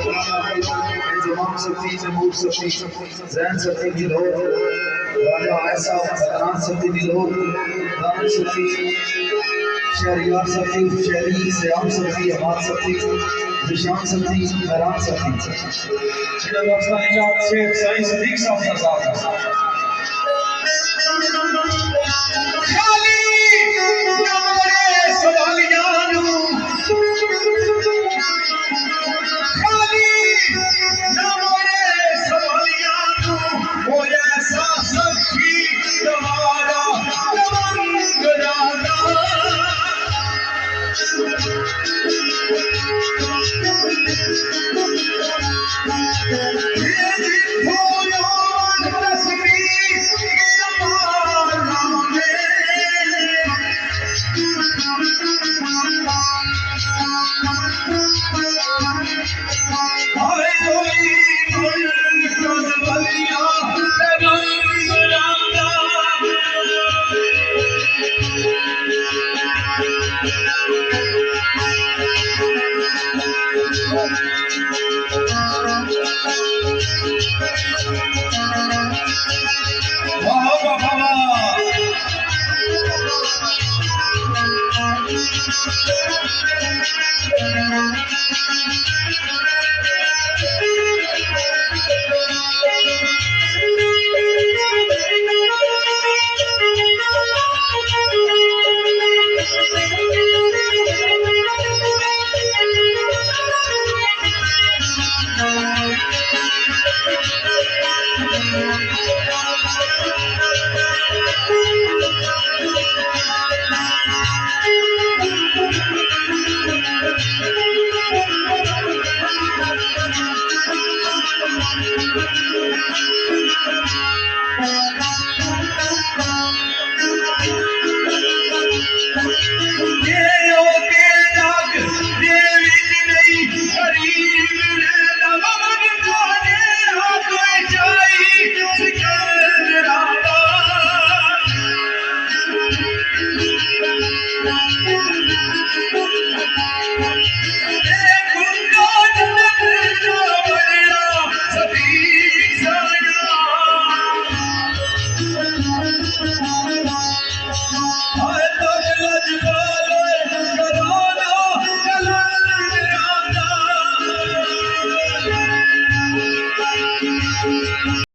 इंतजाम सब्जी जमूर सब्जी जैन सब्जी दिलोर राजा ऐसा सतरान सब्जी दिलोर दान सब्जी शहरियार सब्जी शहरी श्याम सब्जी अमाद सब्जी निशान सब्जी हैरान सब्जी जिला दोस्तान इजाद शेख साईं सदीक साहब सरदार खाली नमोरे सवालियानु खाली नमोरे सवालियानु वो ऐसा सब्जी तुम्हारा तमंग जाना